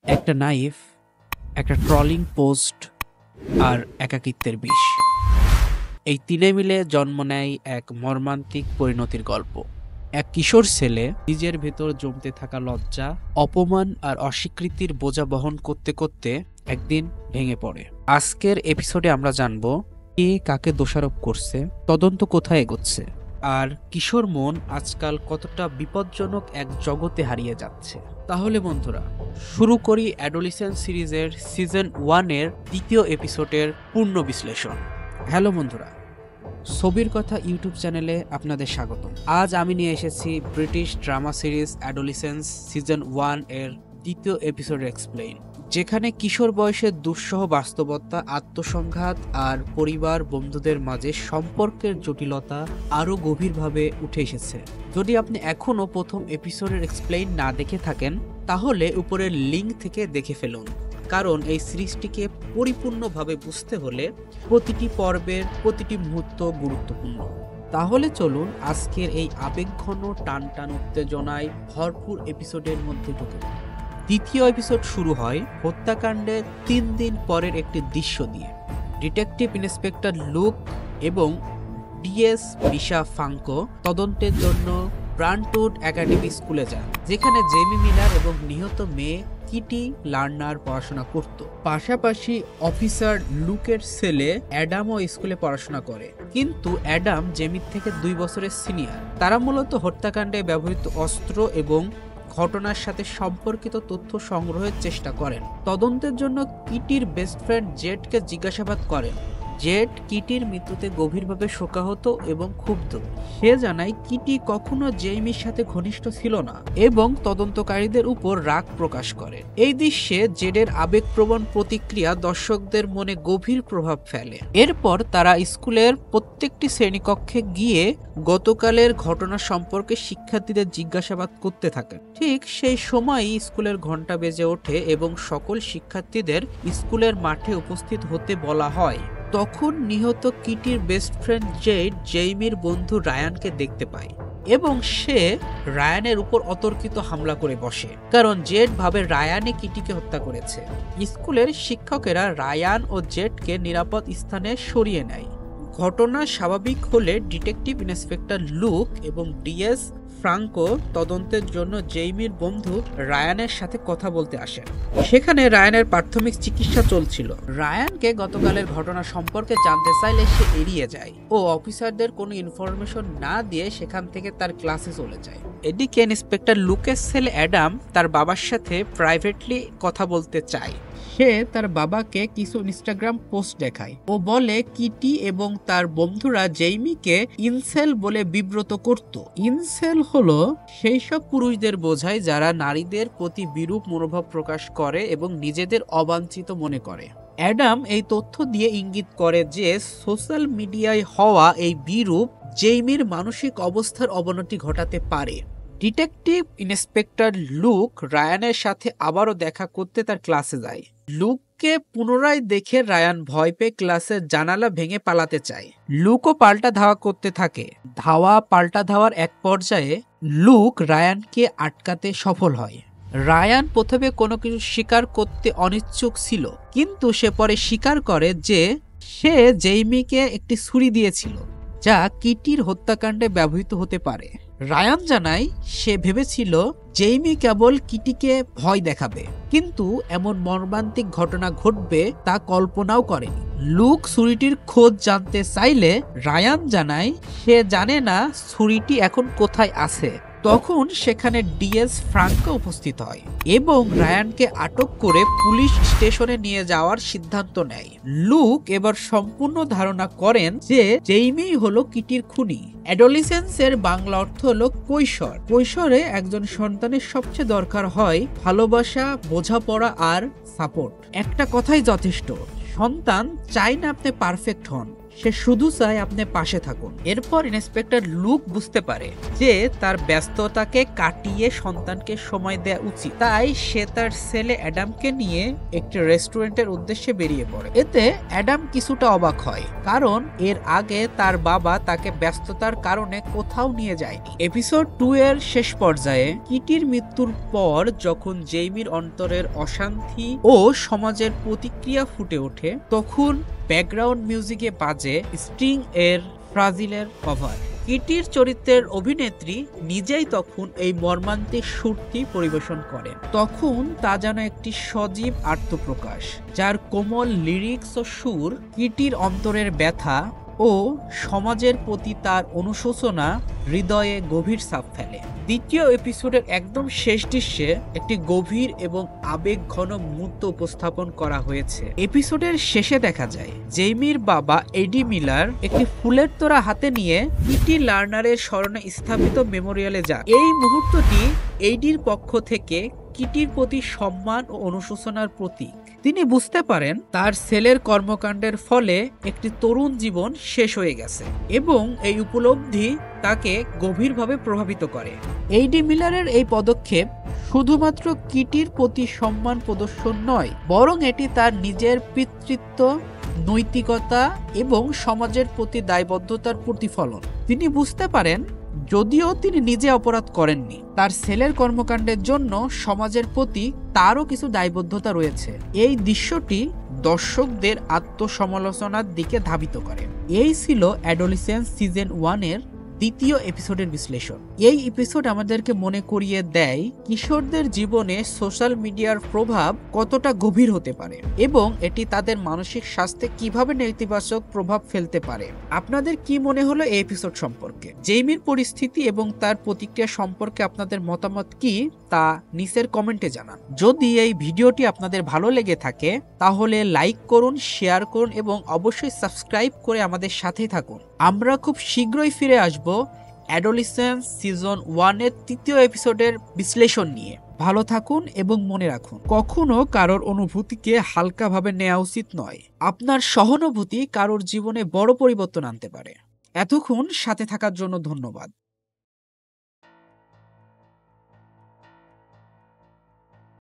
একটা নাইফ, একটা trolling post আর একাকিত্বের বিষ, এই তিনে মিলে জন্ম নেয় এক মর্মান্তিক পরিণতির গল্প। এক কিশোর ছেলে নিজের ভেতর জমতে থাকা লজ্জা, অপমান আর অস্বীকৃতির বোঝা বহন করতে করতে একদিন ভেঙে পড়ে। আজকের এপিসোডে আমরা জানব কে কাকে দোষারোপ করছে, তদন্ত কোথায় এগোচ্ছে, আর কিশোর মন আজকাল কতটা বিপজ্জনক এক জগতে হারিয়ে যাচ্ছে। তাহলে বন্ধুরা, শুরু করি অ্যাডোলিসেন্স সিরিজের সিজন 1 এর দ্বিতীয় এপিসোডের পূর্ণ বিশ্লেষণ। হ্যালো বন্ধুরা, ছবির কথা ইউটিউব চ্যানেলে আপনাদের স্বাগত। আজ আমি নিয়ে এসেছি ব্রিটিশ ড্রামা সিরিজ অ্যাডোলিসেন্স সিজন 1 এর দ্বিতীয় এপিসোড এক্সপ্লেইন, যেখানে কিশোর বয়সের দুঃসহ বাস্তবতা, আত্মসংঘাত আর পরিবার বন্ধুদের মাঝে সম্পর্কের জটিলতা আরও গভীরভাবে উঠে এসেছে। যদি আপনি এখনও প্রথম এপিসোডের এক্সপ্লেইন না দেখে থাকেন, তাহলে উপরের লিঙ্ক থেকে দেখে ফেলুন, কারণ এই সিরিজটিকে পরিপূর্ণভাবে বুঝতে হলে প্রতিটি পর্বের প্রতিটি মুহূর্ত গুরুত্বপূর্ণ। তাহলে চলুন আজকের এই আবেগঘন টান উত্তেজনায় ভরপুর এপিসোডের মধ্যে ঢুকে। দ্বিতীয় এপিসোড শুরু হয় হত্যাকাণ্ডের 3 দিন পরের একটি দৃশ্য দিয়ে। ডিটেকটিভ ইন্সপেক্টর লুক এবং ডিএস বিশা ফাঙ্কো তদন্তের জন্য ব্রান্টউড একাডেমি স্কুলে যান, যেখানে জেমি মিলার এবং নিহত মেয়ে কিটি লার্নার পড়াশোনা করত। পাশাপাশি অফিসার লুকের ছেলে অ্যাডামও স্কুলে পড়াশোনা করে, কিন্তু অ্যাডাম জেমির থেকে 2 বছরের সিনিয়র। তারা মূলত হত্যাকাণ্ডে ব্যবহৃত অস্ত্র এবং ঘটনার সাথে সম্পর্কিত তথ্য সংগ্রহের চেষ্টা করেন। তদন্তের জন্য কিটির বেস্ট ফ্রেন্ড জেডকে জিজ্ঞাসাবাদ করেন। জেড কিটির মৃত্যুতে গভীরভাবে শোকাহত এবং ক্ষুব্ধ। সে জানায় কিটি কখনো জেইমির সাথে ঘনিষ্ঠ ছিল না এবং তদন্তকারীদের উপর রাগ প্রকাশ করে। এই দৃশ্যে জেডের আবেগপ্রবণ প্রতিক্রিয়া দর্শকদের মনে গভীর প্রভাব ফেলে। এরপর তারা স্কুলের প্রত্যেকটি শ্রেণীকক্ষে গিয়ে গতকালের ঘটনা সম্পর্কে শিক্ষার্থীদের জিজ্ঞাসাবাদ করতে থাকেন। ঠিক সেই সময়ই স্কুলের ঘন্টা বেজে ওঠে এবং সকল শিক্ষার্থীদের স্কুলের মাঠে উপস্থিত হতে বলা হয়। তখন নিহত কিটির বেস্ট ফ্রেন্ড জেড জেইমির বন্ধু রায়ানকে দেখতে পায় এবং সে রায়ানের উপর অতর্কিত হামলা করে বসে, কারণ জেড ভাবে রায়ানই কিটিকে হত্যা করেছে। স্কুলের শিক্ষকেরা রায়ান ও জেডকে নিরাপদ স্থানে সরিয়ে নেয়। ঘটনা স্বাভাবিক হলে ডিটেকটিভ ইন্সপেক্টর লুক এবং ডিএস ফ্রাঙ্কো তদন্তের জন্য জেইমির বন্ধু রায়ানের সাথে কথা বলতে আসেন। সেখানে রায়ানের প্রাথমিক চিকিৎসা চলছিল। রায়ানকে গতকালের ঘটনা সম্পর্কে জানতে চাইলে সে এড়িয়ে যায় ও অফিসারদের কোনো ইনফরমেশন না দিয়ে সেখান থেকে তার ক্লাসে চলে যায়। এদিকে ইন্সপেক্টর লুকের ছেলে অ্যাডাম তার বাবার সাথে প্রাইভেটলি কথা বলতে চায়। সে তার বাবাকে কিছু ইনস্টাগ্রাম পোস্ট দেখায় ও বলে কিটি এবং তার বন্ধুরা জেইমিকে ইনসেল বলে বিব্রত করত। ইনসেল হলো সেই সব পুরুষদের বোঝায় যারা নারীদের প্রতি বিরূপ মনোভাব প্রকাশ করে এবং নিজেদের অবাঞ্ছিত মনে করে। অ্যাডাম এই তথ্য দিয়ে ইঙ্গিত করে যে সোশ্যাল মিডিয়ায় হওয়া এই বিরূপ জেইমির মানসিক অবস্থার অবনতি ঘটাতে পারে। ডিটেকটিভ ইন্সপেক্টর লুক রায়ানের সাথে আবারও দেখা করতে তার ক্লাসে যায়। লুককে পুনরায় দেখে রায়ান ভয় পেয়ে ক্লাসের জানালা ভেঙে পালাতে চায়। লুকও পাল্টা ধাওয়া করতে থাকে। পাল্টা ধাওয়ার এক পর্যায়ে লুক রায়ানকে আটকাতে সফল হয়। রায়ান প্রথমে কোনো কিছু স্বীকার করতে অনিচ্ছুক ছিল, কিন্তু সে পরে স্বীকার করে যে সে জেইমিকে একটি ছুরি দিয়েছিল, যা কিটির হত্যাকাণ্ডে ব্যবহৃত হতে পারে। রায়ান জানায় সে ভেবেছিল জেইমি কেবল কিটিকে ভয় দেখাবে, কিন্তু এমন মর্মান্তিক ঘটনা ঘটবে তা কল্পনাও করেনি। লুক ছুরিটির খোঁজ জানতে চাইলে রায়ান জানায় সে জানে না ছুরিটি এখন কোথায় আছে। তখন সেখানে ডিএস ফ্রাঙ্কো উপস্থিত হয় এবং রায়ানকে আটক করে পুলিশ স্টেশনে নিয়ে যাওয়ার সিদ্ধান্ত নেয়। লুক এবার সম্পূর্ণ ধারণা করেন যে জেইমি হলো কিটির খুনি। অ্যাডোলিসেন্সের বাংলা অর্থ হলো কৈশোর। কৈশোরে একজন সন্তানের সবচেয়ে দরকার হয় ভালোবাসা, বোঝাপড়া আর সাপোর্ট। একটা কথাই যথেষ্ট, সন্তান চায় না আপনি পারফেক্ট হন, সে শুধু চায় আপনি পাশে থাকুন। এরপর ইন্সপেক্টর লুক বুঝতে পারে যে তার ব্যস্ততাকে কাটিয়ে সন্তানকে সময় দেওয়া উচিত, তাই সে তার ছেলে অ্যাডামকে নিয়ে একটি রেস্টুরেন্টের উদ্দেশ্যে বেরিয়ে পড়ে। এতে অ্যাডাম কিছুটা অবাক হয়, কারণ এর আগে তার বাবা তাকে ব্যস্ততার কারণে কোথাও নিয়ে যায়নি। এপিসোড 2 এর শেষ পর্যায়ে কিটির মৃত্যুর পর যখন জেইমির অন্তরের অশান্তি ও সমাজের প্রতিক্রিয়া ফুটে ওঠে, তখন ব্যাকগ্রাউন্ড মিউজিকে বাজে স্ট্রিং এর ফ্রাজিলের কভার। কিটির চরিত্রের অভিনেত্রী নিজেই তখন এই মর্মান্তিক সুরটি পরিবেশন করেন। তখন তা যেন একটি সজীব আত্মপ্রকাশ, যার কোমল লিরিক্স ও সুর কিটির অন্তরের ব্যথা ও সমাজের প্রতি তার অনুশোচনা হৃদয়ে গভীর ছাপ ফেলে। দ্বিতীয় এপিসোডের একদম শেষ দৃশ্যে একটি গভীর এবং আবেগঘন মুহূর্ত উপস্থাপন করা হয়েছে। এপিসোডের শেষে দেখা যায় জেইমির বাবা এডি মিলার একটি ফুলের তোড়া হাতে নিয়ে কিটি লার্নারের স্মরণে স্থাপিত মেমোরিয়ালে যান। এই মুহূর্তটি এডির পক্ষ থেকে কিটির প্রতি সম্মান ও অনুশোচনার প্রতীক। তিনি বুঝতে পারেন তার ছেলের কর্মকাণ্ডের ফলে একটি তরুণ জীবন শেষ হয়ে গেছে এবং এই উপলব্ধি তাকে গভীরভাবে প্রভাবিত করে। এইডি মিলারের এই পদক্ষেপ শুধুমাত্র কিটির প্রতি সম্মান প্রদর্শন নয়, বরং এটি তার নিজের পিতৃত্ব, নৈতিকতা এবং সমাজের প্রতি দায়বদ্ধতার প্রতিফলন। তিনি বুঝতে পারেন যদিও তিনি নিজে অপরাধ করেননি, তার ছেলের কর্মকাণ্ডের জন্য সমাজের প্রতি তারও কিছু দায়বদ্ধতা রয়েছে। এই দৃশ্যটি দর্শকদের আত্মসমালোচনার দিকে ধাবিত করে। এই ছিল অ্যাডোলেসেন্স সিজন 1 এর দ্বিতীয় এপিসোডের বিশ্লেষণ। এই এপিসোড আমাদেরকে মনে করিয়ে দেয় কিশোরদের জীবনে সোশ্যাল মিডিয়ার প্রভাব কতটা গভীর হতে পারে এবং এটি তাদের মানসিক স্বাস্থ্যে কিভাবে নেতিবাচক প্রভাব ফেলতে পারে। আপনাদের কি মনে হলো এই এপিসোড সম্পর্কে? জেইমির পরিস্থিতি এবং তার প্রতিক্রিয়া সম্পর্কে আপনাদের মতামত কি তা নিচের কমেন্টে জানান। যদি এই ভিডিওটি আপনাদের ভালো লেগে থাকে তাহলে লাইক করুন, শেয়ার করুন এবং অবশ্যই সাবস্ক্রাইব করে আমাদের সাথেই থাকুন। আমরা খুব শীঘ্রই ফিরে আসব অ্যাডোলেসেন্স সিজন 1 এর তৃতীয় এপিসোডের বিশ্লেষণ নিয়ে। ভালো থাকুন এবং মনে রাখুন, কখনো কারোর অনুভূতিকে হালকাভাবে নেওয়া উচিত নয়। আপনার সহানুভূতি কারোর জীবনে বড় পরিবর্তন আনতে পারে। এতক্ষণ সাথে থাকার জন্য ধন্যবাদ।